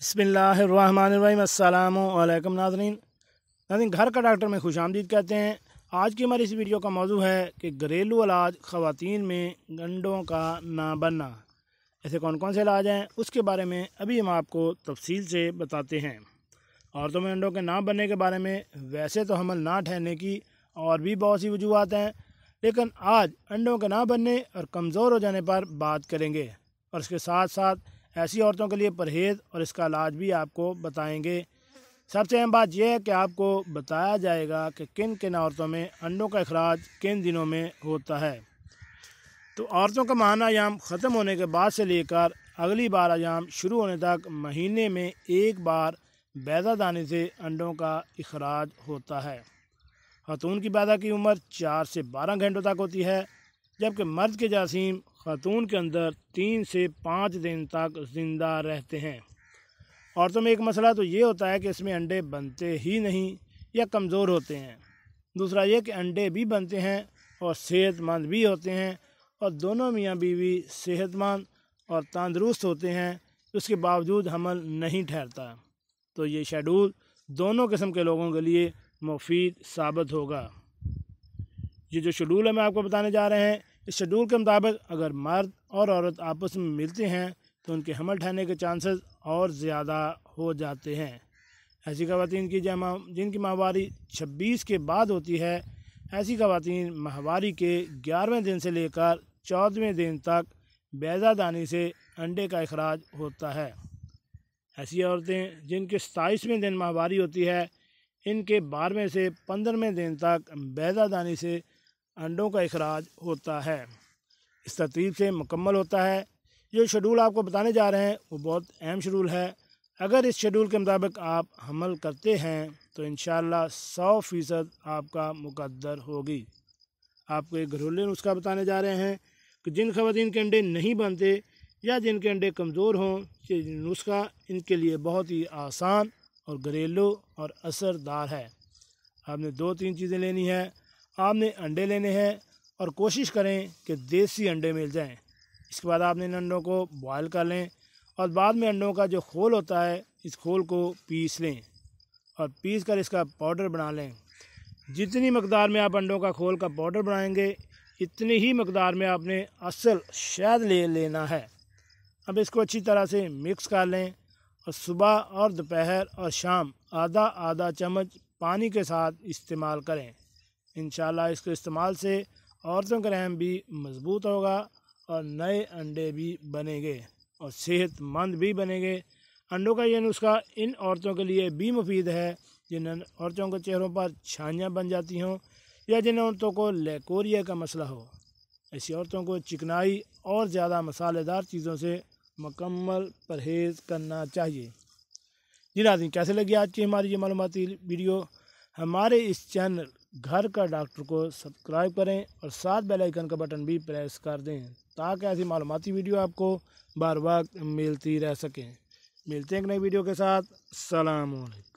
बिस्मिल्लाहिर्रहमानिर्रहीम। अस्सलामु अलैकुम नाज़रीन, घर का डॉक्टर में खुशामदीद कहते हैं। आज की हमारी इस वीडियो का मौजू है कि घरेलू इलाज ख़वातीन में अंडों का ना बनना। ऐसे कौन कौन से इलाज हैं उसके बारे में अभी हम आपको तफसील से बताते हैं। औरतों में अंडों के ना बनने के बारे में वैसे तो हमल ना ठहरने की और भी बहुत सी वजूहत हैं, लेकिन आज अंडों के ना बनने और कमज़ोर हो जाने पर बात करेंगे और इसके साथ साथ ऐसी औरतों के लिए परहेज़ और इसका इलाज भी आपको बताएंगे। सबसे अहम बात यह है कि आपको बताया जाएगा कि किन किन औरतों में अंडों का अखराज किन दिनों में होता है। तो औरतों का माहाना अयाम ख़त्म होने के बाद से लेकर अगली बार अयाम शुरू होने तक महीने में एक बार बैदा दाने से अंडों का अखराज होता है। खातून की बैदा की उम्र 4 से 12 घंटों तक होती है, जबकि मर्द के जासीम खातून के अंदर 3 से 5 दिन तक ज़िंदा रहते हैं। औरतों में एक मसला तो ये होता है कि इसमें अंडे बनते ही नहीं या कमज़ोर होते हैं। दूसरा ये कि अंडे भी बनते हैं और सेहतमंद भी होते हैं और दोनों मियाँ बीवी सेहतमंद और तंदुरुस्त होते हैं, उसके बावजूद हमल नहीं ठहरता। तो ये शेड्यूल दोनों किस्म के लोगों के लिए मुफीद साबित होगा। ये जो शेड्यूल है मैं आपको बताने जा रहे हैं, इस शेड्यूल के मुताबिक अगर मर्द और औरत आपस में मिलते हैं तो उनके हमल ठहरने के चांसेस और ज़्यादा हो जाते हैं। ऐसी ख़वातीन की जिनकी माहवारी 26 के बाद होती है, ऐसी ख़वातीन माहवारी के 11वें दिन से लेकर 14वें दिन तक बैदा दानी से अंडे का अखराज होता है। ऐसी औरतें जिनके 27वें दिन माहवारी होती है, इनके 12वें से 15वें दिन तक बैदा दानी से अंडों का अखराज होता है। इस तरतीब से मुकम्मल होता है। जो शेड्यूल आपको बताने जा रहे हैं वो बहुत अहम शेड्यूल है। अगर इस शेड्यूल के मुताबिक आप हमल करते हैं तो इंशाअल्लाह 100% आपका मुकद्दर होगी। आपको एक घरेलू नुस्खा बताने जा रहे हैं कि जिन ख़वातीन के अंडे नहीं बनते या जिनके अंडे कमज़ोर हों, ये नुस्खा इनके लिए बहुत ही आसान और घरेलू और असरदार है। आपने 2-3 चीज़ें लेनी है। आपने अंडे लेने हैं और कोशिश करें कि देसी अंडे मिल जाएं। इसके बाद आपने इन अंडों को बॉयल कर लें और बाद में अंडों का जो खोल होता है, इस खोल को पीस लें और पीस कर इसका पाउडर बना लें। जितनी मकदार में आप अंडों का खोल का पाउडर बनाएंगे, इतनी ही मकदार में आपने असल शहद ले लेना है। अब इसको अच्छी तरह से मिक्स कर लें और सुबह और दोपहर और शाम आधा आधा चम्मच पानी के साथ इस्तेमाल करें। इंशाअल्लाह इसके इस्तेमाल से औरतों का रहम भी मज़बूत होगा और नए अंडे भी बनेंगे और सेहतमंद भी बनेंगे। अंडों का ये नुस्खा इन औरतों के लिए भी मुफीद है जिन औरतों के चेहरों पर छाइयाँ बन जाती हों या जिन औरतों को लेकोरिया का मसला हो। ऐसी औरतों को चिकनाई और ज़्यादा मसालेदार चीज़ों से मुकम्मल परहेज़ करना चाहिए। जी नाज़रीन, कैसे लगी आज की हमारी ये मालूमाती वीडियो? हमारे इस चैनल घर का डॉक्टर को सब्सक्राइब करें और साथ बेल आइकन का बटन भी प्रेस कर दें ताकि ऐसी मालूमाती वीडियो आपको बार बार मिलती रह सकें। मिलते हैं एक नई वीडियो के साथ। अस्सलाम वालेकुम।